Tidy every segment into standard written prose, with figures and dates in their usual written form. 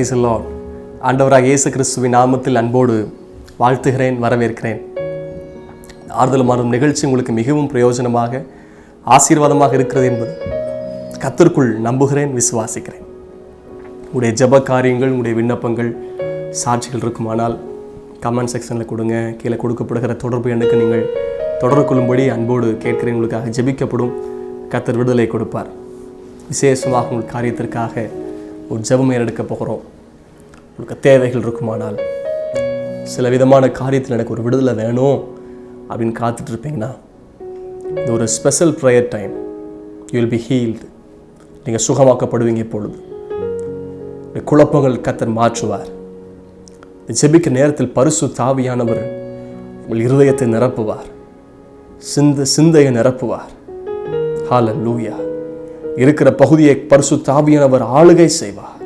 Praise the Lord. ஆண்டவராக இயேசு கிறிஸ்துவின் நாமத்தில் அன்போடு வாழ்த்துகிறேன், வரவேற்கிறேன். ஆறுதல் மாறும் நிகழ்ச்சி உங்களுக்கு மிகவும் பிரயோஜனமாக ஆசீர்வாதமாக இருக்கிறது என்பது கர்த்தருக்குள் நம்புகிறேன், விசுவாசிக்கிறேன். உங்களுடைய ஜெப காரியங்கள், உங்களுடைய விண்ணப்பங்கள், சாட்சிகள் இருக்குமானால் கமெண்ட் செக்ஷனில் கொடுங்க. கீழே கொடுக்கப்படுகிற தொடர்பு எண்ணுக்கு நீங்கள் தொடர்பு கொள்ளும்படி அன்போடு கேட்கிறேன். உங்களுக்காக ஜெபிக்கப்படும். கர்த்தர் விடுதலை கொடுப்பார். விசேஷமாக உங்கள் காரியத்திற்காக ஒரு ஜெபம் ஏறெடுக்க போகிறோம். உங்களுக்கு தேவைகள் இருக்குமானால், சில விதமான காரியத்தில் எனக்கு ஒரு விடுதலை வேணும் அப்படின்னு காத்துட்டு இருப்பீங்கன்னா, இது ஒரு special prayer time. You will be healed. நீங்கள் சுகமாக்கப்படுவீங்க. இப்பொழுது குழப்பங்கள் கர்த்தர் மாற்றுவார். ஜெபிக்க நேரத்தில் பரிசுத்த ஆவியானவர் உங்கள் இருதயத்தை நிரப்புவார், சிந்தையை நிரப்புவார். ஹல்லேலூயா. இருக்கிற பகுதியை பரிசுத்த ஆவியானவர் ஆளுகை செய்வார்.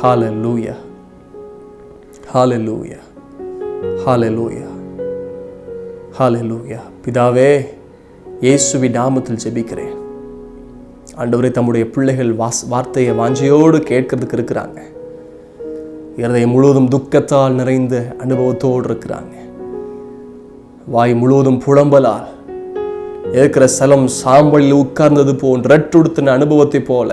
ஹல்லேலூயா, ஹல்லேலூயா, ஹல்லேலூயா, ஹல்லேலூயா. பிதாவே, இயேசுவின் நாமத்தில் ஜெபிக்கிறேன். ஆண்டவரே, தம்முடைய பிள்ளைகள் வார்த்தையை வாஞ்சையோடு கேட்கறதுக்கு இருக்கிறாங்க. இருதயம் முழுவதும் துக்கத்தால் நிறைந்த அனுபவத்தோடு இருக்கிறாங்க. வாய் முழுவதும் புலம்பலால், இருக்கிற ஸ்தலம் சாம்பலில் உட்கார்ந்தது போன்ற ரெட்டுடுத்தின அனுபவத்தை போல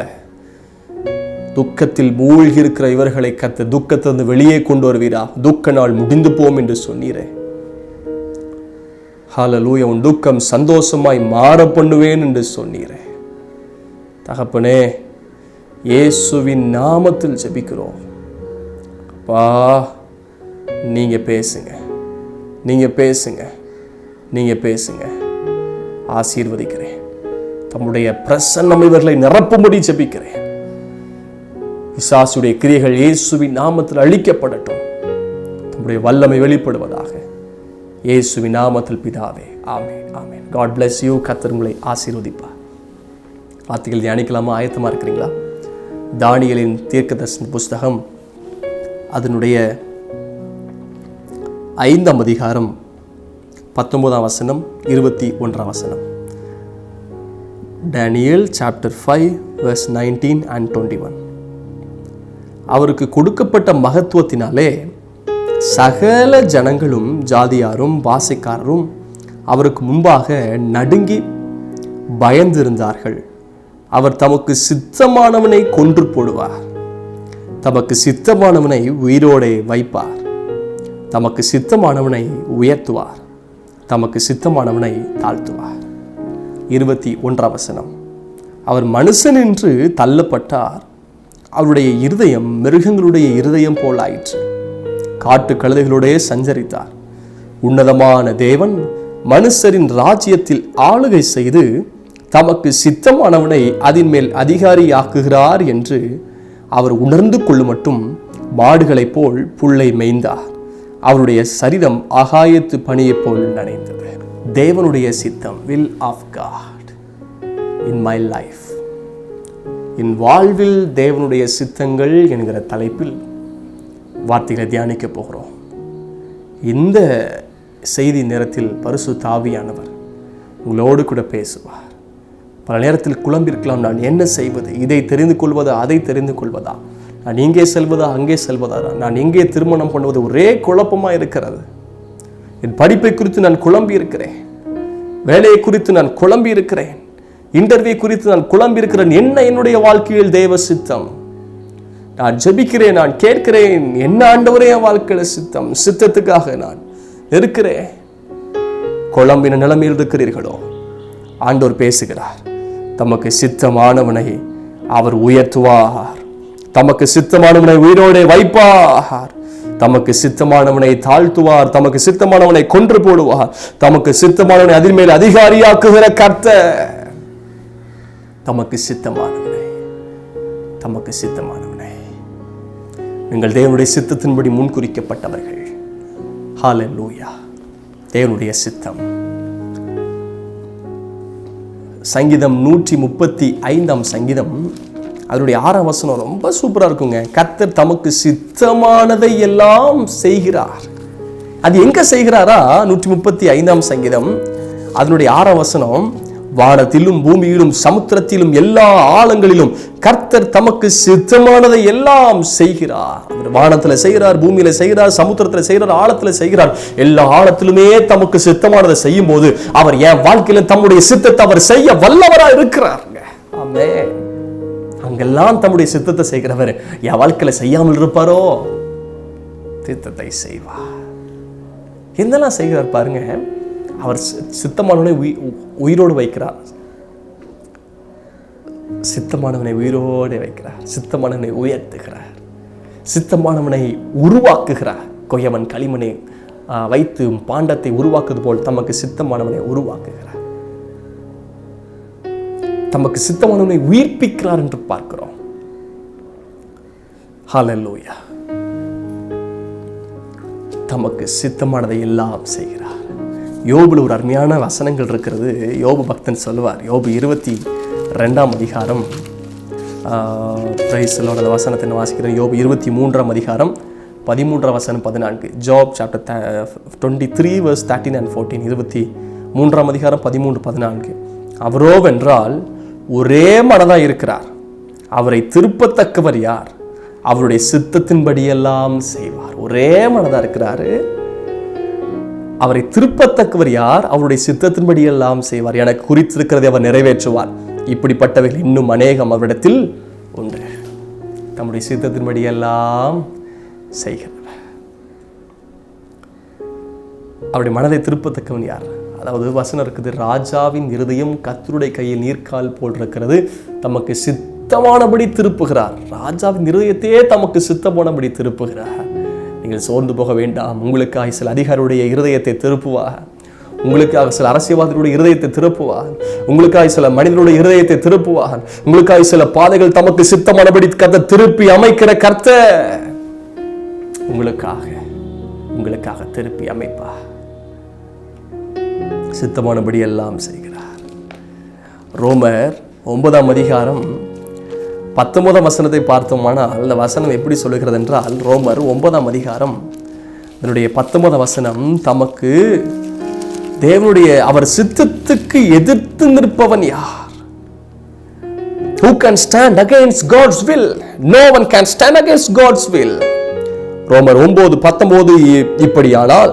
துக்கத்தில் மூழ்கி இருக்கிற இவர்களை கத்த துக்கத்திலிருந்து வெளியே கொண்டு வருவீரா. துக்க நாள் முடிந்து போம் என்று சொன்னீரே. ஹல்லேலூயா. உன் துக்கம் சந்தோஷமாய் மாற பண்ணுவேன் என்று சொன்னீரே. தகப்பனே, இயேசுவின் நாமத்தில் ஜெபிக்கிறோம். அப்பா, நீங்க பேசுங்க, நீங்க பேசுங்க, நீங்க பேசுங்க. ஆசீர்வதிக்கிறேன். தம்முடைய பிரசன்னம் இவர்களை நிரப்பும்படி ஜெபிக்கிறேன். பிசாசுடைய கிரியைகள் இயேசுவின் நாமத்தில் அழிக்கப்படட்டும். தம்முடைய வல்லமை வெளிப்படுவதாக இயேசுவின் நாமத்தில் பிதாவே. Amen, amen. God bless you. கர்த்தர் உங்களை ஆசீர்வதிப்பார். வார்த்தைகள் தியானிக்கலாமா? ஆயத்தமா இருக்கிறீங்களா? தானியேலின் தீர்க்கதரிசன புஸ்தகம், அதனுடைய 5ஆம் அதிகாரம் 19ஆம் வசனம், 21ஆம் வசனம். Daniel chapter 5 verse 19 and 21. அவருக்கு கொடுக்கப்பட்ட மகத்துவத்தினாலே சகல ஜனங்களும் ஜாதியாரும் பாஷைக்காரரும் அவருக்கு முன்பாக நடுங்கி பயந்திருந்தார்கள். அவர் தமக்கு சித்தமானவனை கொன்று போடுவார், தமக்கு சித்தமானவனை உயிரோடே வைப்பார், தமக்கு சித்தமானவனை உயர்த்துவார், தமக்கு சித்தமானவனை தாழ்த்துவார். 21ஆம் வசனம். அவர் மனுஷன் என்று தள்ளப்பட்டார். அவருடைய இருதயம் மிருகங்களுடைய இருதயம் போலாயிற்று. காட்டு கழுதைகளுடைய சஞ்சரித்தார். உன்னதமான தேவன் மனுஷரின் ராஜ்யத்தில் ஆளுகை செய்து தமக்கு சித்தமானவனை அதன் மேல் அதிகாரியாக்குகிறார் என்று அவர் உணர்ந்து கொள்ளும் மட்டும் மாடுகளைப் போல் புல்லை மேய்ந்தார். அவருடைய சரீரம் ஆகாயத்து பனியைப் போல் நனைந்தது. தேவனுடைய சித்தம், will of God in my life. என் வாழ்வில் தேவனுடைய சித்தங்கள் என்கிற தலைப்பில் வார்த்தைகளை தியானிக்க போகிறோம். இந்த செய்தி நேரத்தில் பரிசுத்த ஆவியானவர் உங்களோடு கூட பேசுவார். பல நேரத்தில் குழம்பிருக்கலாம். நான் என்ன செய்வது? இதை தெரிந்து கொள்வதா, அதை தெரிந்து கொள்வதா? நான் இங்கே செல்வதா, அங்கே செல்வதா? நான் எங்கே திருமணம் பண்ணுவது? ஒரே குழப்பமாக இருக்கிறது. என் படிப்பை குறித்து நான் குழம்பி இருக்கிறேன். வேலையை குறித்து நான் குழம்பி இருக்கிறேன். இன்டர்வியூ குறித்து நான் குழம்பி இருக்கிறேன். என்ன என்னுடைய வாழ்க்கையில் தேவ சித்தம்? நான் ஜெபிக்கிறேன், நான் கேட்கிறேன். என்ன ஆண்டவரே என் வாழ்க்கையில சித்தம்? சித்தத்துக்காக நான் இருக்கிறேன். குழம்பின நிலைமையில் இருக்கிறீர்களோ? ஆண்டவர் பேசுகிறார். தமக்கு சித்தமானவனை அவர் உயர்த்துவார், தமக்கு சித்தமானவனை உயிரோடே வைப்பார், தமக்கு சித்தமானவனை தாழ்த்துவார், தமக்கு சித்தமானவனை கொன்று போடுவார், தமக்கு சித்தமானவனை அதன் மேல் அதிகாரியாக்குகிற கர்த்தர். தமக்கு சித்தமானவனை, தமக்கு சித்தமானவனை. நீங்கள் தேவனுடைய சித்தத்தின்படி முன்குறிக்கப்பட்டவர்கள். ஹல்லேலூயா. தேவனுடைய சித்தம். சங்கீதம் 135ஆம் சங்கீதம், அதனுடைய 6ஆம் வசனம் ரொம்ப சூப்பரா இருக்குங்க. கர்த்தர் தமக்கு சித்தமானதை எல்லாம் செய்கிறார். அது எங்க செய்கிறாரா? 135ஆம் சங்கீதம் அதனுடைய 6ஆம் வசனம், வானத்திலும் பூமியிலும் சமுத்திரத்திலும் எல்லா ஆழங்களிலும் கர்த்தர் தமக்கு சித்தமானதை எல்லாம் செய்கிறார். வானத்துல செய்கிறார், பூமியில செய்கிறார், சமுத்திரத்துல செய்கிறார், ஆழத்துல செய்கிறார். எல்லா ஆழத்திலுமே தமக்கு சித்தமானதை செய்யும் போது அவர் என் வாழ்க்கையில தம்முடைய சித்தத்தை அவர் செய்ய வல்லவரா இருக்கிறாருங்க. ஆமென். அங்கெல்லாம் தம்முடைய சித்தத்தை செய்கிறவர் என் வாழ்க்கையில செய்யாமல் இருப்பாரோ? சித்தத்தை செய்வார். என்னெல்லாம் செய்கிறார் பாருங்க. அவர் சித்தமானவனை உயிரோடு வைக்கிறார், சித்தமானவனை உயிரோடு வைக்கிறார், சித்தமானவனை உயர்த்துகிறார், சித்தமானவனை உருவாக்குகிறார். கொய்யவன் களிமனை வைத்து பாண்டத்தை உருவாக்குவது போல் தமக்கு சித்தமானவனை உருவாக்குகிறார், தமக்கு சித்தமானவனை உயிர்ப்பிக்கிறார் என்று பார்க்கிறோம். ஹல்லேலூயா. தமக்கு சித்தமானதை எல்லாம் செய்கிறார். யோபுல ஒரு அருமையான வசனங்கள் இருக்கிறது. யோபு பக்தன் சொல்லுவார். யோபு 22ஆம் அதிகாரம் பிரைஸலோட வசனத்தை வாசிக்கிறேன். யோபு 23ஆம் அதிகாரம் 13ஆம் வசனம் 14. Job chapter 23 verse 13 and 14. 23ஆம் அதிகாரம் 13, 14. அவரோவென்றால் ஒரே மனதாக இருக்கிறார், அவரை திருப்பத்தக்கவர் யார்? அவருடைய சித்தத்தின்படியெல்லாம் செய்வார். ஒரே மனதாக இருக்கிறாரு, அவரை திருப்பத்தக்கவர் யார்? அவருடைய சித்தத்தின்படி எல்லாம் செய்வார். எனக்கு குறித்திருக்கிறதை அவர் நிறைவேற்றுவார். இப்படிப்பட்டவைகள் இன்னும் அநேகம் அவரிடத்தில் உண்டு. தம்முடைய சித்தத்தின்படி எல்லாம் செய்கிறவர். அவருடைய மனதை திருப்பத்தக்கவன் யார்? அதாவது வசனம் இருக்குது, ராஜாவின் இருதயம் கர்த்தருடைய கையில் நீர்க்கால் போல் இருக்கிறது, தமக்கு சித்தமானபடி திருப்புகிறார். ராஜாவின் இருதயத்தையே தமக்கு சித்தமானபடி திருப்புகிறார். நீங்கள் சோர்ந்து போக வேண்டாம். உங்களுக்காக சில அதிகாரியுடைய இருதயத்தை திருப்புவார், உங்களுக்காக சில அரசியல்வாதிகளுடைய இருதயத்தை திருப்புவார், உங்களுக்காக சில மனிதனுடைய இருதயத்தை திருப்புவார், உங்களுக்காக சில பாதைகள் தமக்கு சித்தமானபடி கர்த்தர் திருப்பி அமைக்கிற கர்த்தர் உங்களுக்காக திருப்பி அமைப்பார். சித்தமானபடி எல்லாம் செய்கிறார். ரோமர் 9ஆம் அதிகாரம் 19ஆம் வசனத்தை பார்த்தோமானால் அந்த வசனம் எப்படி சொல்லுகிறது என்றால், ரோமர் 9ஆம் அதிகாரம் அதனுடைய 19ஆம் வசனம், தமக்கு தேவனுடைய அவர் சித்தத்துக்கு எதிர்த்து நிற்பவன் யார்? Who can stand against God's will? No one can stand against God's will. ரோமர் 9:19 இப்படியானால்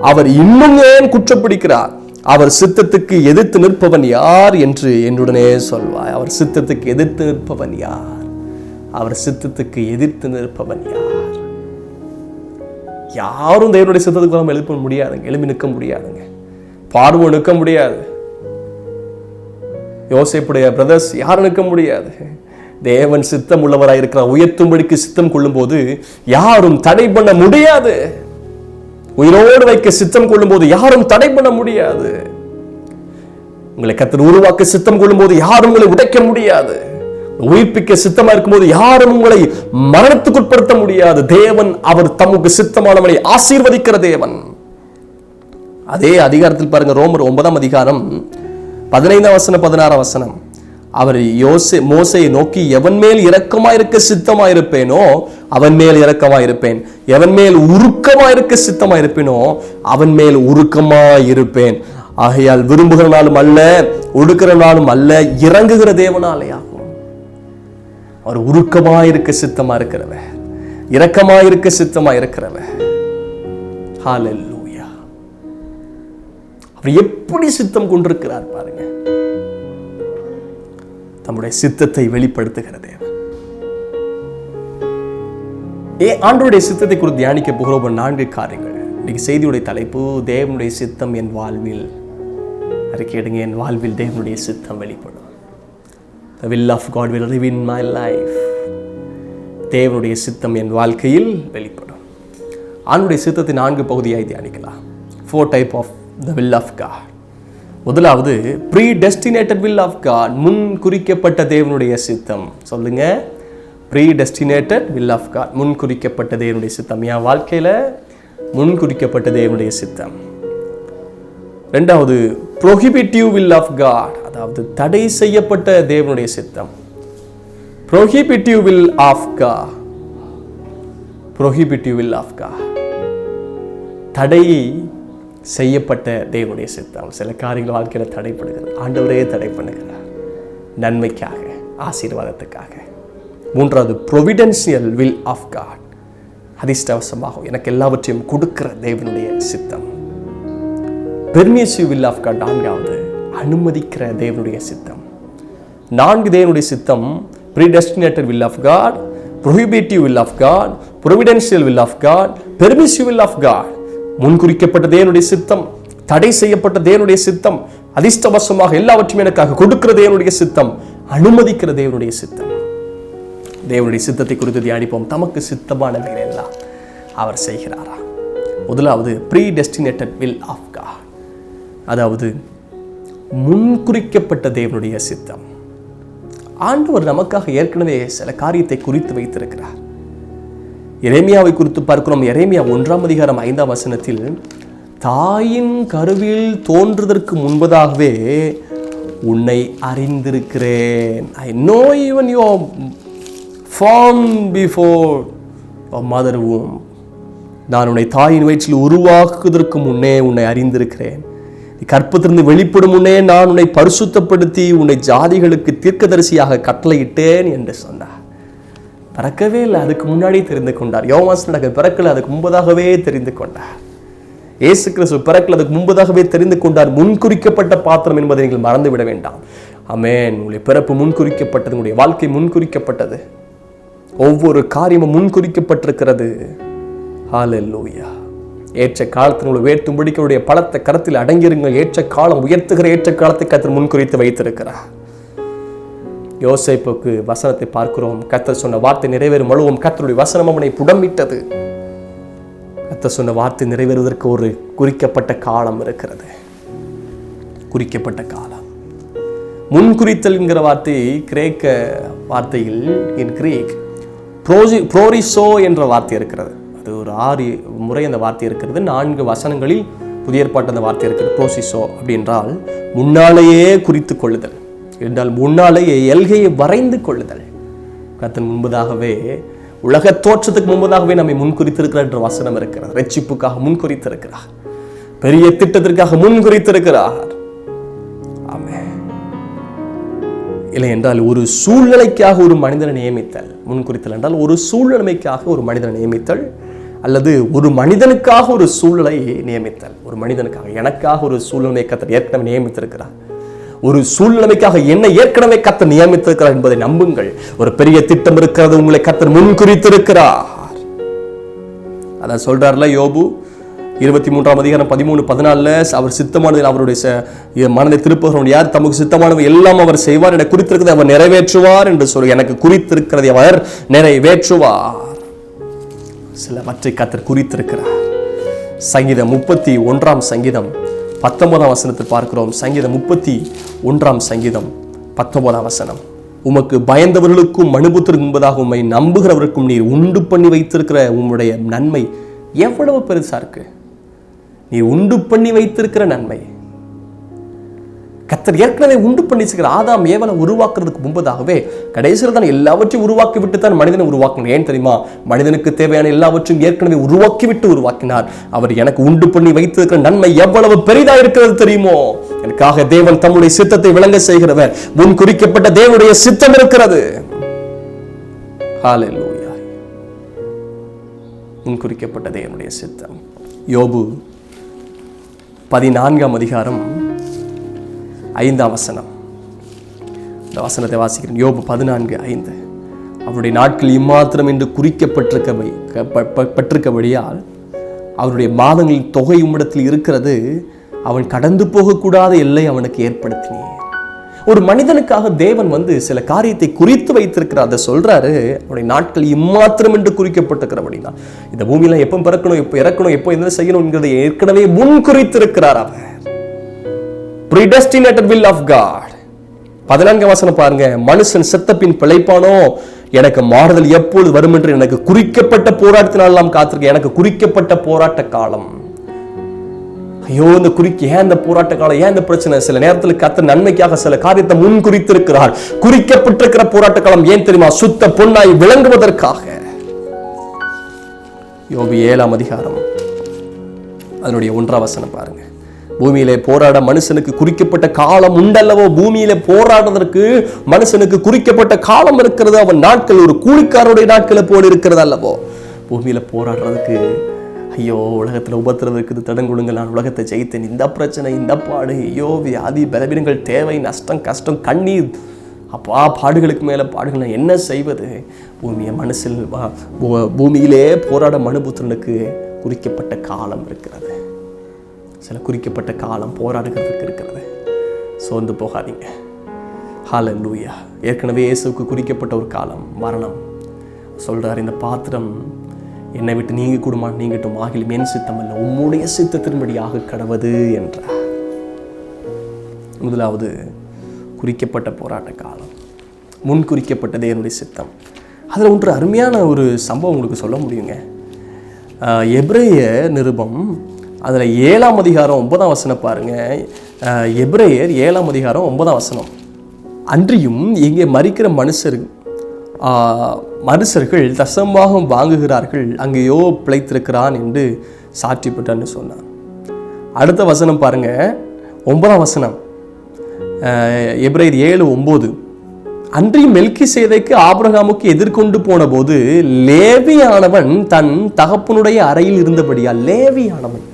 அவர் இன்னும் ஏன் குற்றப்பிடிக்கிறார்? அவர் சித்தத்துக்கு எதிர்த்து நிற்பவன் யார் என்று என்னுடனே சொல்வாய். அவர் சித்தத்துக்கு எதிர்த்து நிற்பவன் யார்? அவர் சித்தத்துக்கு எதிர்த்து நிற்பவன் யார்? யாரும் தேவனுடைய சித்தத்துக்கு எழுப்ப முடியாதுங்க, எழுப்பி நிற்க முடியாதுங்க, பார்வை நிற்க முடியாது. யோசேப்புடைய பிரதர்ஸ் யாரும் நிற்க முடியாது. தேவன் சித்தம் உள்ளவராய் இருக்கிறார். உயர்த்தும்படிக்கு சித்தம் கொள்ளும் போது யாரும் தடை பண்ண முடியாது. உயிரோடு வைக்க சித்தம் கொள்ளும் போது யாரும் தடை பண்ண முடியாது. உங்களை கர்த்தர் உருவாக்க சித்தம் கொள்ளும் போது யாரும் உங்களை உடைக்க முடியாது. உயிர்ப்பிக்க சித்தமா இருக்கும் போது யாரும் உங்களை மரணத்துக்குட்படுத்த முடியாது. தேவன் அவர் தமக்கு சித்தமானவனை ஆசீர்வதிக்கிற தேவன். அதே அதிகாரத்தில் பாருங்க, ரோமர் 9ஆம் அதிகாரம் 15ஆம் வசனம் 16ஆம் வசனம், அவர் மோசேயை நோக்கி, எவன் மேல் இரக்கமாயிருக்க சித்தமாயிருப்பேனோ அவன் மேல் இரக்கமாயிருப்பேன், எவன் மேல் உருக்கமாயிருக்க சித்தமாயிருப்பேனோ அவன் மேல் உருக்கமாயிருப்பேன். ஆகையால் விரும்புகிற நாளும் அல்ல, ஒடுக்கிற நாளும் அல்ல, இறங்குகிற தேவனாலே ஆகும். அவர் உருக்கமாயிருக்க சித்தமா இருக்கிறவர், இரக்கமாயிருக்க சித்தமா இருக்கிறவர். ஹல்லேலூயா. அவர் எப்படி சித்தம் கொண்டிருக்கிறார் பாருங்க. தம்முடைய சித்தத்தை வெளிப்படுத்துகிற தேவன். ஆண்டவருடைய சித்தத்தை குறித்து தியானிக்க போகிற 4 காரியங்கள். இன்னைக்கு செய்தியுடைய தலைப்பு, தேவனுடைய சித்தம் என் வாழ்வில். அறிக்கையிடுங்க, என் வாழ்வில் தேவனுடைய சித்தம் வெளிப்படும். The will of God will live in my life. தேவனுடைய சித்தம் என் வாழ்க்கையில் வெளிப்படும். ஆண்டவருடைய சித்தத்தை 4 பகுதியாய் தியானிக்கலாம். 4 type of the will of God. முதலாவது predestinated will of God, முன் குறிக்கப்பட்ட தேவனுடைய சித்தம். சொல்லுங்க, predestinated will of God, முன் குறிக்கப்பட்ட தேவனுடைய சித்தம். என் வாழ்க்கையில முன் குறிக்கப்பட்ட தேவனுடைய சித்தம். இரண்டாவது prohibitive will of God, அதாவது தடை செய்யப்பட்ட தேவனுடைய சித்தம். prohibitive will of God, prohibitive will of God, தடை செய்யப்பட்ட தேவனுடைய சித்தம். சில காரியங்கள் வாழ்க்கையில் தடைப்படுகிறது, ஆண்டவரே தடை பண்ணுகிறார், நன்மைக்காக, ஆசீர்வாதத்துக்காக. மூன்றாவது, ப்ரொவிடென்ஷியல் வில் ஆஃப் காட். அதிர்ஷ்டவசமாக எனக்கு எல்லாவற்றையும் கொடுக்கிற தேவனுடைய சித்தம். Permissive will of God. நான்காவது, அனுமதிக்கிற தேவனுடைய சித்தம். 4 தேவனுடைய சித்தம்: predestinated will of God, prohibitive will of God, providential will of God, permissive will of God. முன்குறிக்கப்பட்ட தேவனுடைய சித்தம், தடை செய்யப்பட்ட தேவனுடைய சித்தம், அதிர்ஷ்டவசமாக எல்லாவற்றையும் எனக்காக கொடுக்கிற தேவனுடைய சித்தம், அனுமதிக்கிற தேவனுடைய சித்தம். தேவனுடைய சித்தத்தை குறித்து தியானிப்போம். தமக்கு சித்தமானவைகள் எல்லாம் அவர் செய்கிறாரா? முதலாவது, ப்ரீடெஸ்டினேட்டட் வில் ஆஃப் காட், அதாவது முன்குறிக்கப்பட்ட தேவனுடைய சித்தம். ஆண்டவர் நமக்காக ஏற்கனவே சில காரியத்தை குறித்து வைத்திருக்கிறார். எரேமியாவை குறித்து பார்க்கிறோம். எரேமியா 1:5 தாயின் கருவில் தோன்றுவதற்கு முன்பதாகவே உன்னை அறிந்திருக்கிறேன். I know even you are formed before your mother womb. நான் உன்னை தாயின் வயிற்றில் உருவாக்குவதற்கு முன்னே உன்னை அறிந்திருக்கிறேன். கற்பத்திலிருந்து வெளிப்படும் முன்னே நான் உன்னை பரிசுத்தப்படுத்தி உன்னை ஜாதிகளுக்கு தீர்க்கதரிசியாக கட்டளையிட்டேன் என்று சொன்னார். பிறக்கவே இல்லை, அதுக்கு முன்னாடியே தெரிந்து கொண்டார். யோவான் பிறக்கல, அதுக்கு முன்பதாகவே தெரிந்து கொண்டார். இயேசு கிறிஸ்து பிறக்கல, அதுக்கு முன்பதாகவே தெரிந்து கொண்டார். முன்குறிக்கப்பட்ட பாத்திரம் என்பதை நீங்கள் மறந்துவிட வேண்டாம். ஆமென். உங்களுடைய பிறப்பு முன்குறிக்கப்பட்டது, உங்களுடைய வாழ்க்கை முன்குறிக்கப்பட்டது, ஒவ்வொரு காரியமும் முன்குறிக்கப்பட்டிருக்கிறது. ஹல்லேலூயா. ஏற்ற காலத்தில் உங்களை உயர்த்தும்படிக்கு பலத்த கரத்தில் அடங்கியிருங்கள். ஏற்ற காலம் உயர்த்துகிற ஏற்ற காலத்தை கர்த்தர் முன்குறித்து வைத்திருக்கிறார். யோசேப்புக்கு வசனத்தை பார்க்கிறோம். கர்த்தர் சொன்ன வார்த்தை நிறைவேறும் அளவும் கர்த்தருடைய வசனம் அவனை புடமிட்டது. கர்த்தர் சொன்ன வார்த்தை நிறைவேறுவதற்கு ஒரு குறிக்கப்பட்ட காலம் இருக்கிறது. குறிக்கப்பட்ட காலம். முன்குறித்தல் என்கிற வார்த்தை கிரேக்க வார்த்தையில் இன் கிரீக் ப்ரோரிசோ என்ற வார்த்தை இருக்கிறது. அது ஒரு 6 முறை அந்த வார்த்தை இருக்கிறது. 4 வசனங்களில் புதிய ஏற்பாட்டு அந்த வார்த்தை இருக்கிறது. ப்ரோசிசோ அப்படின்றால் முன்னாலேயே குறித்து கொள்ளுதல் என்றால், முன்னாலேயே எல்கையை வரைந்து கொள்ளுதல். கர்த்தர் முன்பதாகவே, உலக தோற்றத்துக்கு முன்பதாகவே நம்மை முன்குறித்திருக்கிறார் என்ற வசனம் இருக்கிறது. ரட்சிப்புக்காக முன்குறித்திருக்கிறார், பெரிய திட்டத்திற்காக முன்குறித்திருக்கிறார். ஆமென். இல்லை என்றால் ஒரு சூழ்நிலைக்காக ஒரு மனிதனை நியமித்தல். முன்குறித்தல் என்றால் ஒரு சூழ்நிலைக்காக ஒரு மனிதனை நியமித்தல், அல்லது ஒரு மனிதனுக்காக ஒரு சூழ்நிலை நியமித்தல். ஒரு மனிதனுக்காக, எனக்காக ஒரு சூழ்நிலை கர்த்தர் ஏற்கனவே நியமித்திருக்கிறார். ஒரு சூழ்நிலைக்காக என்னை ஏற்கனவே கர்த்தர் நியமித்திருக்கிறார் என்பதை நம்புங்கள். ஒரு பெரிய திட்டம் இருக்கிறது, உங்களை கர்த்தர் முன்குறித்திருக்கிறார். அதான் சொல்றார்ல யோபு 23:13-14 அவர் சித்தமானதில் அவருடைய மனதை திருப்புகிறவன் யார்? தமக்கு சித்தமானவை எல்லாம் அவர் செய்வார், எனக்கு குறித்திருக்கிறதை அவர் நிறைவேற்றுவார் என்று சொல்லி, எனக்கு குறித்திருக்கிறதை அவர் நிறைவேற்றுவார். சிலவற்றை கர்த்தர் குறித்திருக்கிறார். சங்கீதம் 31:19 பார்க்கிறோம். சங்கீதம் 31:19 உமக்கு பயந்தவர்களுக்கும் மனுபுத்திற்கு முன்பதாக உம்மை நம்புகிறவருக்கும் நீர் உண்டு பண்ணி வைத்திருக்கிற உம்முடைய நன்மை எவ்வளவு பெருசா இருக்கு. நீ உண்டு பண்ணி வைத்திருக்கிற நன்மை கர்த்தர் ஏற்கனவே உண்டு பண்ணிச்சுக்கிற. ஆதாம் ஏவலை உருவாக்குறதுக்கு முன்பதாகவே கடைசியில் தான் எல்லாவற்றையும் உருவாக்கி விட்டு தான் மனிதனை உருவாக்கினார். ஏன் தெரியுமா? மனிதனுக்கு தேவையான எல்லாவற்றையும் ஏற்கனவே உருவாக்கி விட்டு உருவாக்கினார். அவர் எனக்கு உண்டு பண்ணி வைத்திருக்கிற நன்மை எவ்வளவு பெரிதா இருக்கிறது தெரியுமோ? எனக்காக தேவன் தம்முடைய சித்தத்தை விளங்க செய்கிறவர். முன் குறிக்கப்பட்ட தேவனுடைய சித்தம் இருக்கிறது. ஹல்லேலூயா. முன் குறிக்கப்பட்ட தேவனுடைய சித்தம். யோபு 14:5 இந்த வசனத்தை வாசிக்கிறேன். யோபு 14:5 அவருடைய நாட்கள் இம்மாத்திரம் என்று குறிக்கப்பட்டிருக்கபடியால் அவருடைய மாதங்களின் தொகை உம்மிடத்தில் இருக்கிறது, அவன் கடந்து போகக்கூடாத எல்லை அவனுக்கு ஏற்படுத்தினேன். ஒரு மனிதனுக்காக தேவன் சில காரியத்தை குறித்து வைத்திருக்கிறார். அதை சொல்றாரு, அவருடைய நாட்கள் இம்மாத்திரம் என்று குறிக்கப்பட்டிருக்கிறபடினா இந்த பூமியில எப்போ பிறக்கணும், எப்போ இறக்கணும், எப்போ என்ன செய்யணும்ங்கிறதை ஏற்கனவே முன் குறித்திருக்கிறார் அவர். Predestinated will of God. 14 பாருங்க. மனுஷன் செத்த பின் பிழைப்பானோ? எனக்கு மாறுதல் எப்பொழுது வரும் என்று எனக்கு குறிக்கப்பட்ட போராட்டத்தினால் நாம் காத்திருக்க. எனக்கு குறிக்கப்பட்ட போராட்ட காலம். ஐயோ, இந்த ஏன் இந்த போராட்ட காலம், ஏன் இந்த பிரச்சனை? சில நேரத்தில் கர்த்தர் நன்மைக்காக சில காரியத்தை முன் குறித்திருக்கிறார். குறிக்கப்பட்டிருக்கிற போராட்ட காலம் ஏன் தெரியுமா? சுத்த பொன்னாய் விளங்குவதற்காக. யோபு 7 அதனுடைய 1ஆம் வசனம் பாருங்க. பூமியிலே போராட மனுஷனுக்கு குறிக்கப்பட்ட காலம் உண்டல்லவோ. பூமியிலே போராடுவதற்கு மனுஷனுக்கு குறிக்கப்பட்ட காலம் இருக்கிறது. அவன் நாட்கள் ஒரு கூலிக்காரருடைய நாட்களை போல இருக்கிறது அல்லவோ. பூமியில போராடுறதுக்கு, ஐயோ உலகத்துல உபத்திரவம் இருக்குது, தடங்குடுங்கள், நான் உலகத்தை ஜெயித்தேன், இந்த பிரச்சனை, இந்த பாடு, ஐயோ வியாதி, பலவீனங்கள், தேவை, நஷ்டம், கஷ்டம், கண்ணீர், அப்பா பாடுகளுக்கு மேல பாடுகள், நான் என்ன செய்வது? பூமியிலே போராட மனுபுத்திரனுக்கு குறிக்கப்பட்ட காலம் இருக்கிறது. சில குறிக்கப்பட்ட காலம் போராடுகிறதுக்கு இருக்கிறது. சோர்ந்து போகாதீங்க. ஹல்லேலூயா. ஏற்கனவே இயேசுவுக்கு குறிக்கப்பட்ட ஒரு காலம், மரணம். சொல்றார், இந்த பாத்திரம் என்னை விட்டு நீங்க கூடுமா நீங்கட்டும், ஆகிலும் என் சித்தம் அல்ல உம்முடைய சித்தத்தின்படியாக கடவது என்றார். முதலாவது குறிக்கப்பட்ட போராட்ட காலம், முன் குறிக்கப்பட்ட தேவனுடைய சித்தம். அதில் ஒன்று அருமையான ஒரு சம்பவம் உங்களுக்கு சொல்ல முடியுங்க. எபிரேய நிருபம் அதில் 7ஆம் அதிகாரம் 9ஆம் வசனம் பாருங்க. எபிரேயர் 7ஆம் அதிகாரம் 9ஆம் வசனம். அன்றியும் இங்கே மரிக்கிற மனுஷர்கள் தசமாக வாங்குகிறார்கள், அங்கேயோ பிழைத்திருக்கிறான் என்று சாட்சிப்பட்டான்னு சொன்னார். அடுத்த வசனம் பாருங்க, 9ஆம் வசனம், எபிரேயர் 7:9. அன்றியும் மெல்கிசேதேக்கு ஆபிரகாமுக்கு எதிர்கொண்டு போன போது லேவியானவன் தன் தகப்பனுடைய அறையில் இருந்தபடியா. லேவியானவன்,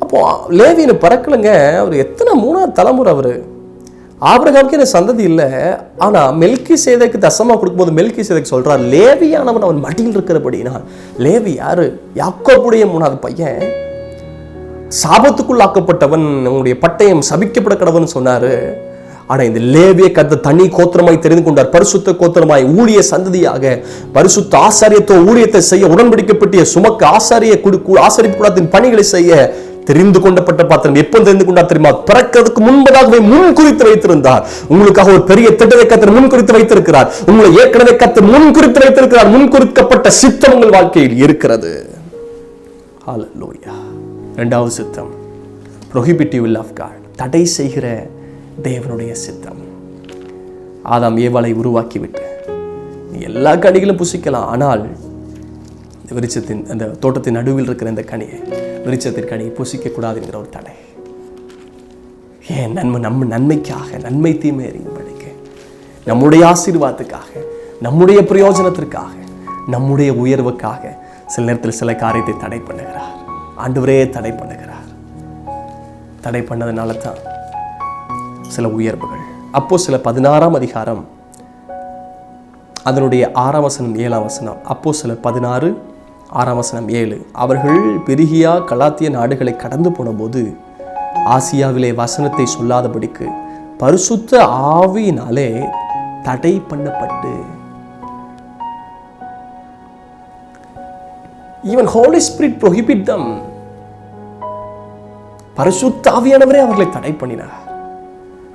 அப்போ லேவியனை பறக்கலைங்க. அவர் எத்தனை 3ஆம் தலைமுறை. அவர் ஆபிரகாமுக்கு என்ன சந்ததி இல்லை. ஆனா மெல்கிசேதேக்கு தசமா கொடுக்கும்போது மெல்கிசேதேக்கு சொல்றார், லேவியானவன் அவன் மடியில் இருக்கிறபடினா. லேவி யாரு? யாக்கோபுடைய 3ஆவது பையன், சாபத்துக்குள்ளாக்கப்பட்டவன், உங்களுடைய பட்டயம் சபிக்கப்பட கடவன் சொன்னாரு. ஆனா இந்த லேவியை கர்த்தர் தனி கோத்திரமாய் தெரிந்து கொண்டார். பரிசுத்த கோத்திரமாய் ஊழிய சந்ததியாக பரிசுத்த ஆசாரியத்தோ ஊழியத்தை செய்ய உடன்படிக்கப்பட்டிய சுமக்க ஆசாரிப்பு கூடத்தின் பணிகளை செய்ய தெரிந்து கொண்டப்பட்ட பாத்திரம். எப்போ தெரிந்து கொண்டார் தெரியுமா? பிறக்கிறதுக்கு முன்பதாகவே முன் குறித்து வைத்திருந்தார். உங்களுக்காக ஒரு பெரிய திட்டத்தை கர்த்தர் முன் குறித்து வைத்திருக்கிறார். உங்களை ஏற்கனவே கர்த்தர் முன் குறித்து வைத்திருக்கிறார். முன் குறிக்கப்பட்ட சித்தம் உங்கள் வாழ்க்கையில் இருக்கிறது. ஹல்லேலூயா. 2வது சித்தம், prohibitive will of God, தடை செய்கிற தேவனுடைய சித்தம். ஆதாம் ஏவாளை உருவாக்கிவிட்டு நீ எல்லா கனிகளும் புசிக்கலாம், ஆனால் விருட்சத்தின் அந்த தோட்டத்தின் நடுவில் இருக்கிற இந்த கனியை, விருட்சத்தின் கனியை புசிக்க கூடாது என்கிற ஒரு தடை. ஏன்? நம்ம நன்மைக்காக, நன்மை தீமை அறியும்படிக்கு, நம்முடைய ஆசீர்வாதத்துக்காக, நம்முடைய பிரயோஜனத்திற்காக, நம்முடைய உயர்வுக்காக சில நேரத்தில் சில காரியத்தை தடை பண்ணுகிறார். ஆண்டவரே தடை பண்ணுகிறார். தடை பண்ணதுனால தான் சில உயர்வுகள். அப்போஸ்தலர் 16ஆம் அதிகாரம் அதனுடைய 6ஆம் வசனம் 7ஆம் வசனம். அப்போஸ்தலர் 16 6ஆம் வசனம் 7. அவர்கள் பெருகியா கலாத்திய நாடுகளை கடந்து போன போது ஆசியாவிலே வசனத்தை சொல்லாதபடிக்கு பரிசுத்த ஆவியினாலே தடை பண்ணப்பட்டு, even Holy Spirit prohibit them. பரிசுத்த ஆவியானவரே அவர்களை தடை பண்ணினார்.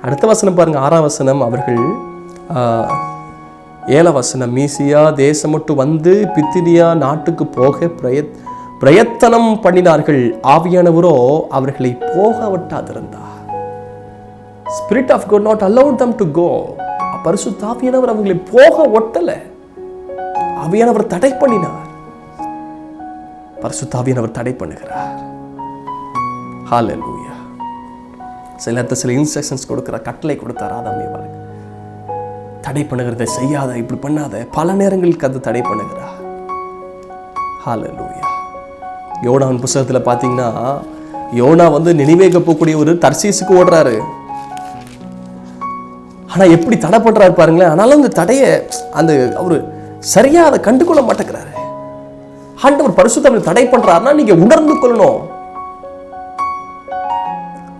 அடுத்த வசனம் பாருங்க, 6ஆம் வசனம். அவர்கள் 7ஆம் வசனம், மீசியா தேசம் மட்டும் வந்து பித்தினியா நாட்டுக்கு போக பிரயத்தனம் பண்ணினார்கள், ஆவியானவரோ அவர்களை போக விட்டாதிருந்தார். Spirit of God not allowed them to go. பரிசுத்த ஆவியானவர் அவர்களை போக ஒட்டல, ஆவியானவர் தடை பண்ணினார். பரிசுத்த ஆவியானவர் தடை பண்ணுகிறார். ஹல்லேலூயா. சில இன்ஸ்ட்ரக்ஷன்ஸ் கொடுக்கிறார், கட்டளை கொடுத்தார் ஆதாம் ஏவாளுக்கு. தடை பண்ணுகிறதை செய்யாத, இப்படி பண்ணாத, பல நேரங்களுக்கு அது தடை பண்ணுகிறார். ஹல்லேலூயா. யோனாவின் புத்தகத்தில் பார்த்தீங்கன்னா, யோனா நினிவேக்கு போகக்கூடிய ஒரு தர்சீசுக்கு ஓடுறாரு. ஆனா எப்படி தடை பண்றாரு பாருங்களேன். ஆனாலும் அந்த தடையை அவரு சரியா அதை கண்டுகொள்ள மாட்டேங்கிறாரு. ஆண்டவர் பரிசுத்தம் தடை பண்றாருன்னா நீங்க உணர்ந்து கொள்ளணும்.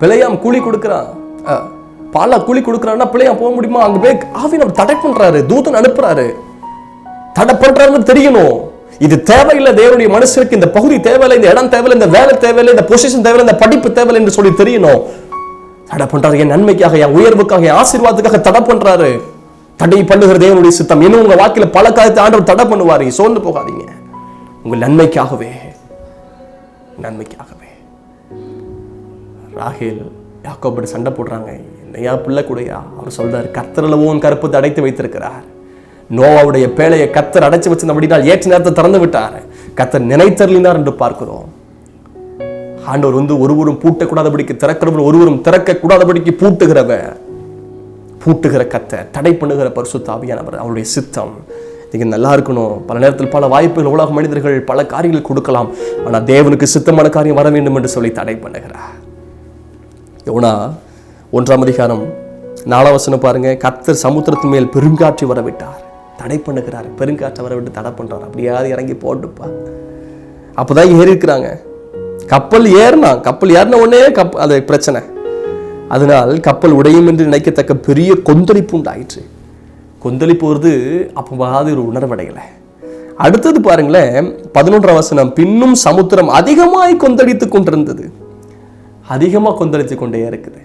பிள்ளையாம் கூலி கொடுக்கிறான், பாலா கூலி கொடுக்கிறான்னா பிள்ளையாம் போக முடியுமா? அங்க போய் ஆவியானவர் தடை பண்றாரு, தூதன் அனுப்புறாரு. தடை பண்றாருன்னு தெரியணும். இது தேவையில்லை, தேவனுடைய மனுஷனுக்கு இந்த பகுதி தேவையில்லை, இந்த இடம் தேவையில்லை, இந்த வேலை தேவையில்லை, இந்த பொசிஷன் தேவையில்லை, இந்த படிப்பு தேவையில்லை என்று சொல்லி தெரியணும். தடை பண்றாரு, என் நன்மைக்காக, என் உயர்வுக்காக, என் ஆசீர்வாதத்துக்காக தடை பண்றாரு. தடை பண்ணுகிற தேவனுடைய சித்தம். இன்னும் உங்க வாழ்க்கையில பல காரியத்தை ஆண்டவர் தடை பண்ணுவாரு. சோர்ந்து போகாதீங்க, உங்கள் நன்மைக்காகவே. ராகேல் யாக்கோபோடு சண்டை போடுறாங்க, என்னையா பிள்ளை கூடயா? அவர் சொல்றாரு, கர்த்தரில் உன் கற்பத்தை அடைத்து வைத்திருக்கிறார். நோவாவுடைய பேழையை கர்த்தர் அடைச்சு வச்சிருந்தபடினால் ஏற்ற நேரத்தை திறந்து விட்டார். கர்த்தர் நினைத்தருளினார் என்று பார்க்கிறோம். ஆண்டவர் ஒருவரும் பூட்டக்கூடாதபடிக்கு திறக்கிறவர், ஒருவரும் திறக்க கூடாதபடிக்கு பூட்டுகிற கர்த்தர், தடை பண்ணுகிற பரிசுத்த ஆவியானவர். அவருடைய சித்தம் நீங்க நல்லா இருக்கணும். பல நேரத்தில் பல வாய்ப்புகள் உலக மனிதர்கள் பல காரியங்கள் கொடுக்கலாம், ஆனால் தேவனுக்கு சித்தமான காரியம் வர வேண்டும் என்று சொல்லி தடை பண்ணுகிறார். யோனா 1:4 பாருங்க. கர்த்தர் சமுத்திரத்தின் மேல் பெருங்காற்றை வரவிட்டார், தடை பண்ணுகிறார். பெருங்காற்றை வரவிட்டு தடை பண்றார். அப்படியாவது இறங்கி போட்டுப்பா. அப்பதான் ஏறி இருக்கிறாங்க. கப்பல் ஏறின உடனே அது பிரச்சனை. அதனால் கப்பல் உடையும் என்று நினைக்கத்தக்க பெரிய கொந்தளிப்பு உண்டாயிற்று. கொந்தளிப்பு வருது, அப்போவாது ஒரு உணர்வடையலை. அடுத்தது பாருங்களேன், 11 பின்னும் சமுத்திரம் அதிகமாய் கொந்தளித்து கொண்டிருந்தது. அதிகமாக கொந்தளித்து கொண்டே இருக்குது.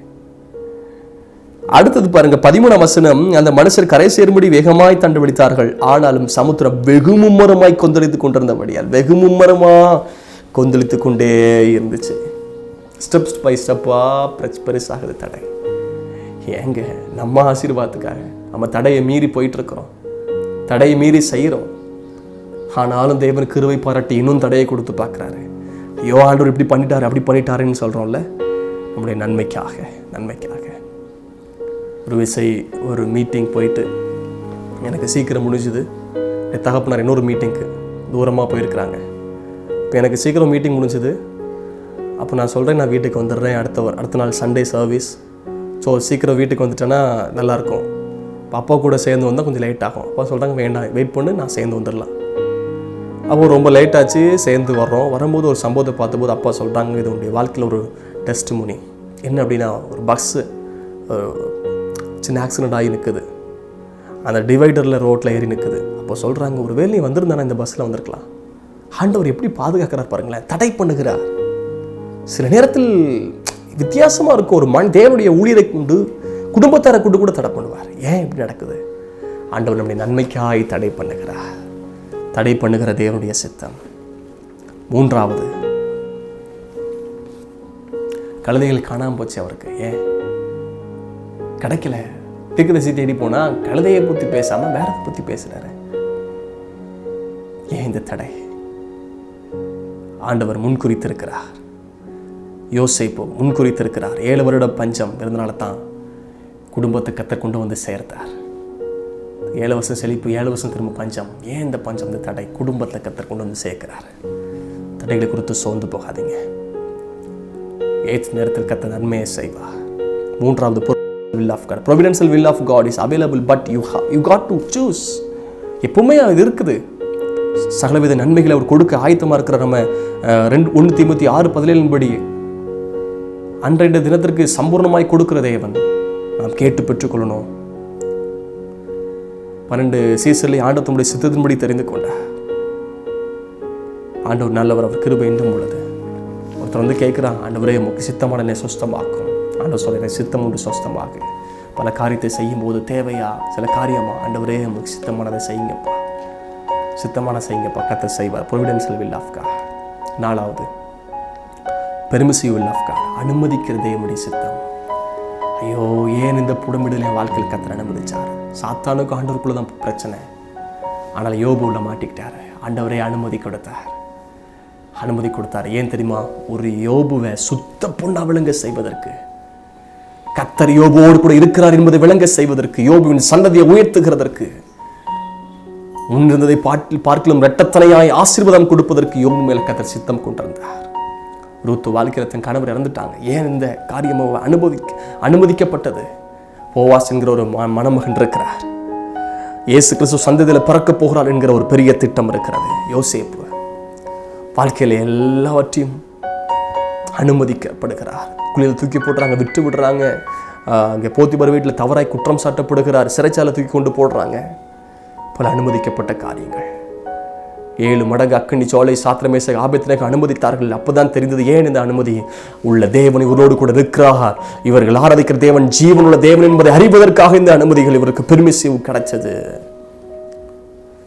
அடுத்தது பாருங்க 13 அந்த மனுஷர் கரை சேரும்படி வேகமாய் தண்டு பிடித்தார்கள், ஆனாலும் சமுத்திரம் வெகு மும்மரமாய் கொந்தளித்து கொண்டிருந்தபடியால் வெகு மும்மரமா கொந்தளித்து கொண்டே இருந்துச்சு. ஸ்டெப்ஸ் பை ஸ்டெப்பா பெருசாகுது தடை. ஏங்க நம்ம ஆசீர்வாதத்துக்காக நம்ம தடையை மீறி போயிட்டு இருக்கிறோம், தடையை மீறி செய்கிறோம். ஆனாலும் தேவன் கிருபை பாராட்டி இன்னும் தடையை கொடுத்து பார்க்குறாரு. ஐயோ ஆண்டவர் இப்படி பண்ணிட்டாரு அப்படி பண்ணிட்டாருன்னு சொல்கிறோம்ல, நம்முடைய நன்மைக்காக. ஒரு மீட்டிங் போயிட்டு எனக்கு சீக்கிரம் முடிஞ்சுது. என் தகப்பனார் இன்னொரு மீட்டிங்க்கு தூரமாக போயிருக்கிறாங்க. இப்போ எனக்கு சீக்கிரம் மீட்டிங் முடிஞ்சுது. அப்போ நான் சொல்கிறேன், நான் வீட்டுக்கு வந்துடுறேன், அடுத்த நாள் சண்டே சர்வீஸ். ஸோ சீக்கிரம் வீட்டுக்கு வந்துட்டேன்னா நல்லாயிருக்கும். இப்போ அப்பா கூட சேர்ந்து வந்தால் கொஞ்சம் லேட் ஆகும். அப்பா சொல்கிறாங்க வேண்டாம், வெயிட் பண்ணு, நான் சேர்ந்து வந்துடலாம். அப்போ ரொம்ப லேட் ஆச்சு, சேர்ந்து வரும்போது ஒரு சம்பவத்தை பார்த்தபோது அப்பா சொல்கிறாங்க, இது உன்னுடைய வாழ்க்கையில் ஒரு டெஸ்டிமோனி. என்ன அப்படின்னா, ஒரு பஸ்ஸு சின்ன ஆக்சிடென்ட் ஆகி நிற்குது, அந்த டிவைடரில் ரோட்டில் ஏறி நிற்குது. அப்போ சொல்கிறாங்க, ஒரு வேலை நீ வந்திருந்தானே இந்த பஸ்ஸில் வந்திருக்கலாம். ஆண்டவர் எப்படி பாதுகாக்கிறார் பாருங்களேன், தடை பண்ணுகிறார். சில நேரத்தில் வித்தியாசமாக இருக்கும். ஒரு தேவனுடைய ஊழியரை கொண்டு குடும்பத்தாரை கொண்டு கூட தடை பண்ணுவார். ஏன் இப்படி நடக்குது? ஆண்டவர் நம்முடைய நன்மைக்காய் தடை பண்ணுகிறார். தடை பண்ணுகிற தேவனுடைய சித்தம். 3 கழுதைகள் காணாமல் போச்சு அவருக்கு. ஏன் கிடைக்கல? தீர்க்கதரிசி தேடி போனா கழுதையை பற்றி பேசாம வேற பற்றி பேசுறாரு. ஏன் இந்த தடை? ஆண்டவர் முன்குறித்திருக்கிறார். யோசேப்பு முன்குறித்திருக்கிறார். 7 வருட பஞ்சம் இருந்தனால தான் குடும்பத்தை கர்த்தர் கொண்டு வந்து சேர்த்தார். 7 வருஷம் செழிப்பு, 7 வருஷம் திரும்ப பஞ்சம். ஏன் இந்த பஞ்சம், இந்த தடை? குடும்பத்தை கர்த்தர் கொண்டு வந்து சேர்க்கிறார். தடைகளை குறித்து சோர்ந்து போகாதீங்க. ஏற்ற நேரத்தில் கர்த்தர் நன்மையை செய்வார். 3வது will of God. Providential will of God is available, but you got to choose. எப்பவுமே அது இருக்குது. சகலவித நன்மைகளை அவர் கொடுக்க ஆயத்தமாக இருக்கிற நம்ம 1 தீமோத்தேயு 6:17 படி அன்றைய தினத்திற்கு சம்பூர்ணமாய் கொடுக்கிற தேவன் நாம் கேட்டு பெற்றுக்கொள்ளணும். 12 சீசர்களை ஆண்டவர் தம்முடைய சித்தத்தின்படி தெரிந்து கொண்டார். ஆண்டவர் நல்லவர், அவர் கிருபை என்றும் உள்ளது. ஒருத்தர் வந்து கேட்குறான், ஆண்டவரே உமக்கு சித்தமான என்னை சொஸ்தமாக்கும். ஆண்டவர் சொல்கிறேன், சித்தம் உண்டு சொஸ்தமாக. பல காரியத்தை செய்யும் போது தேவையா சில காரியமா, ஆண்டவரே உங்களுக்கு சித்தமானதை செய்யுங்கப்பா, செய்யுங்கப்பா, கர்த்தர் செய்வார். ப்ரொவிடென்ஷியல் வில் ஆஃப் காட். 4வது பெர்மிசிவ் வில் ஆஃப் காட். அனுமதிக்கிற தேவனுடைய சித்தம். ஐயோ ஏன் இந்த புடமிடல் என் வாழ்க்கையில் கர்த்தர் அனுமதிச்சார்? சாத்தானுக்கு ஆண்டவருக்குள்ள தான் பிரச்சனை. ஆனால் யோபு உள்ள மாட்டிக்கிட்டாரு. ஆண்டவரே அனுமதி கொடுத்தார். ஏன் தெரியுமா? ஒரு யோபுவை சுத்த பொண்ணா விளங்க செய்வதற்கு, கர்த்தர் யோபுவோடு கூட இருக்கிறார் என்பதை விளங்க செய்வதற்கு, யோபுவின் சந்ததியை உயர்த்துகிறதற்கு, முன்னிருந்ததை பார்க்கலாம் இரட்டத்தனையாய் ஆசீர்வாதம் கொடுப்பதற்கு யோபு மேல கர்த்தர் சித்தம் கொண்டிருந்தார். ரூத்து வாழ்க்கையில் தன் கணவர் இறந்துட்டாங்க. ஏன் இந்த காரியம் அனுமதிக்கப்பட்டது? போவாஸ் என்கிற ஒரு மணமகன் இருக்கிறார். இயேசு கிறிஸ்து சந்ததியில் பிறக்க போகிறார் என்கிற ஒரு பெரிய திட்டம் இருக்கிறது. யோசேப்பு வாழ்க்கையில் எல்லாவற்றையும் அனுமதிக்கப்படுகிறார். குளியில் தூக்கி போடுறாங்க, விட்டு விடுறாங்க. அங்கே போத்திபார் வீட்டில் தவறாய் குற்றம் சாட்டப்படுகிறார், சிறைச்சாலை தூக்கி கொண்டு போடுறாங்க. பல அனுமதிக்கப்பட்ட காரியங்கள். 7 மடங்கு அக்கினி சோலை சாத்திரமேச ஆபத்தினக அனுமதித்தார்கள். அப்போதான் தெரிந்தது ஏன் இந்த அனுமதி. உள்ள தேவன் இவரோடு கூட இருக்கிறார், இவர்கள் ஆராதிக்கிற தேவன் ஜீவனுள்ள தேவன் என்பதை அறிவதற்காக இந்த அனுமதிகள் இவருக்கு பெர்மிசிவ் கிடைச்சது.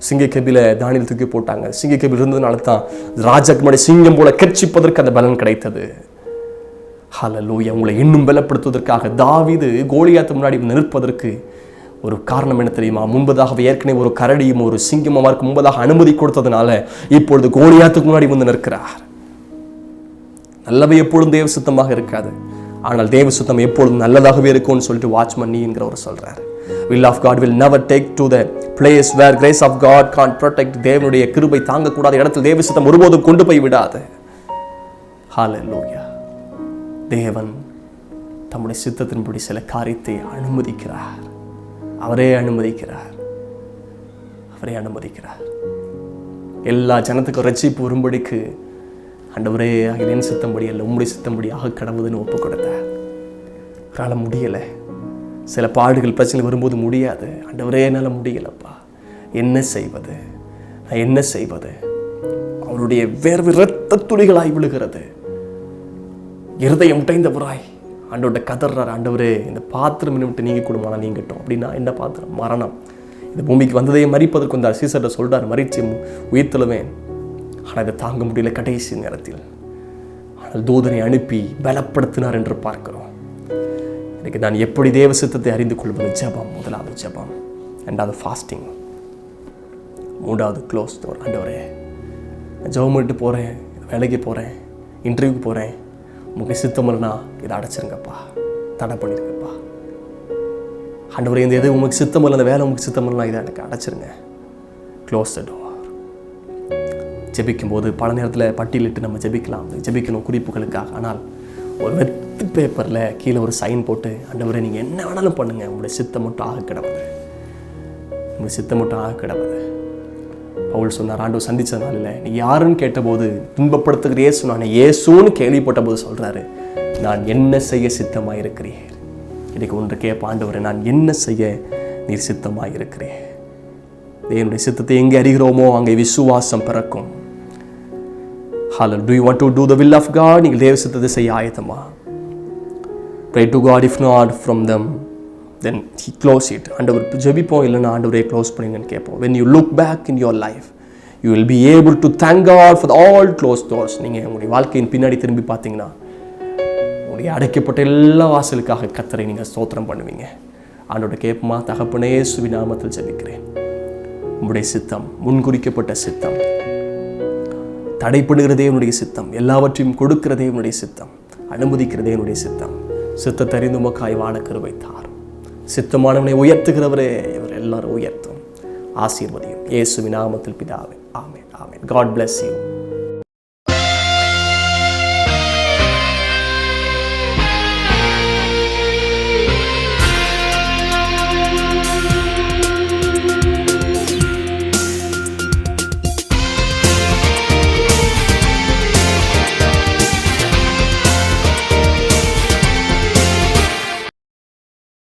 சிங்கக்கபில தானியேல் தூக்கி போட்டாங்க. சிங்கக்கபில் இருந்ததுனால தான் ராஜகுமாரி சிங்கம் போல கர்ச்சிப்பதற்கு அந்த பலன் கிடைத்தது. ஹல்லேலூயா. உங்களை இன்னும் பலப்படுத்துவதற்காக தாவீது கோலியாத்து முன்னாடி நிற்பதற்கு ஒரு காரணம் என்ன தெரியுமா? முன்பதாகவே ஏற்கனவே ஒரு கரடியும் ஒரு சிங்கமும் அவருக்கு முன்பதாக அனுமதி கொடுத்ததுனால இப்பொழுது கோலியாத்துக்கு முன்னாடி வந்து நிற்கிறார். நல்லவை எப்பொழுதும் தேவ சித்தமாக இருக்காது, ஆனால் தேவ சித்தம் எப்பொழுதும் நல்லதாகவே இருக்கும்னு சொல்லிட்டு வாட்ச்மன் நீங்கிறவர் சொல்றாரு. will of God will never take to the place where grace of God can't protect. தேவனுடைய கிருபை தாங்கக்கூடாத இடத்தில் தேவ சித்தம் ஒருபோதும் கொண்டு போய் விடாது. ஹல்லேலூயா. தேவன் தம்முடைய சித்தத்தின்படி சில காரியத்தை அனுமதிக்கிறார். அவரே அனுமதிக்கிறார். எல்லா ஜனத்துக்கும் ரட்சிப்பு வரும்படிக்கு ஆண்டவரே என் சித்தம்படி அல்ல உம்முடைய சித்தம்படி ஆக கடவுதுன்னு ஒப்பு கொடுத்தார். அவரால் முடியலை. சில பாடுகள் பிரச்சனை வரும்போது முடியாது. ஆண்டவரே என்னால் முடியலப்பா, என்ன செய்வது, நான் என்ன செய்வது? அவருடைய வேர்வை இரத்த துளிகளாய் விழுகிறது. இருதயம் உடைந்தவராய் ஆண்டவர்கிட்ட கதறார். ஆண்டவரே இந்த பாத்திரம் என்ன விட்டு நீங்க கொடுமானா நீங்கட்டும். அப்படின்னா என்ன பாத்திரம்? மரணம். இந்த பூமிக்கு வந்ததையே மறிப்பதற்கு வந்தார். சீசர்கிட்ட சொல்றார், மறிச்சு உயிர்த்தெழுவேன். ஆனால் இதை தாங்க முடியல கடைசி நேரத்தில். ஆனால் தூதனை அனுப்பி பலப்படுத்தினார் என்று பார்க்கிறோம். எனக்கு நான் எப்படி தேவ சித்தத்தை அறிந்து கொள்வது? ஜெபம். முதலாவது ஜெபம், ரெண்டாவது ஃபாஸ்டிங், மூன்றாவது க்ளோஸ் டோர். ஆண்டவரே நான் ஜெபம் பண்ணிட்டு போகிறேன், வேலைக்கு போகிறேன், இன்டர்வியூக்கு போகிறேன், உங்களுக்கு சித்தம் இல்லைனா இதை அடைச்சிருங்கப்பா, தடை பண்ணிருங்கப்பா. ஆண்டவரே இந்த எது உங்களுக்கு சித்தம் இல்லை, அந்த வேலை உங்களுக்கு சித்தம் இல்லைனா இதை எனக்கு அடைச்சிருங்க. Close the door. ஜெபிக்கும் போது பல நேரத்தில் பட்டியலிட்டு நம்ம ஜெபிக்கலாம், ஜெபிக்கணும் குறிப்புகளுக்காக. ஆனால் ஒரு வெத்து பேப்பரில் கீழே ஒரு சைன் போட்டு, ஆண்டவரே நீங்கள் என்ன வேணாலும் பண்ணுங்கள், உங்களுடைய சித்தம் மட்டும் ஆக கிடவுது, உங்களுடைய சித்தம் மட்டும் ஆக கிடவுது. பவுல் சொன்னார், ஆண்டவர் சந்தித்த நாளில் நீ யாருன்னு கேட்டபோது துன்பப்படுத்துகிற இயேசு நான் இயேசுன்னு கேள்விப்பட்ட போது சொல்கிறாரு, நான் என்ன செய்ய சித்தமாக இருக்கிறேன். இன்றைக்கு ஒன்று கேட்ப, ஆண்டவரே நான் என்ன செய்ய நீர் சித்தமாக இருக்கிறேன். தேவனுடைய சித்தத்தை எங்கே அறிகிறோமோ அங்கே விசுவாசம் பிறக்கும். Hallelujah. Do you want to do the will of God? நீங்கள் தேவ சித்தத்தை செய்ய ஆயத்தமா? Pray to God. If not from them, then he close it. ஆண்டவர் ஜெபிப்போம், இல்லைன்னா ஆண்டவரே க்ளோஸ் பண்ணுங்கன்னு கேட்போம். When you look back in your life, you will be able to thank God for all closed doors. நீங்கள் உங்களுடைய வாழ்க்கையின் பின்னாடி திரும்பி பார்த்தீங்கன்னா உங்களுடைய அடைக்கப்பட்ட எல்லா வாசலுக்காக கர்த்தரை நீங்கள் ஸ்தோத்திரம் பண்ணுவீங்க. ஆண்டவரை கேட்போமா? தகப்பனே இயேசுவின் நாமத்தில் ஜெபிக்கிறேன். உங்களுடைய சித்தம், முன்குறிக்கப்பட்ட சித்தம், தடைப்படுகிற தேவனுடைய சித்தம், எல்லாவற்றையும் கொடுக்கிற தேவனுடைய சித்தம், அனுமதிக்கிற தேவனுடைய சித்தம், சித்தத்தை அறிந்து உமக்காய் வாழ கிருபை தாரும். சித்தமானவனை உயர்த்துகிறவரே இவர் எல்லாரும் உயர்த்தும். ஆசீர்வதியும் இயேசுவின் நாமத்தில் பிதாவே. Amen. Amen. God bless you.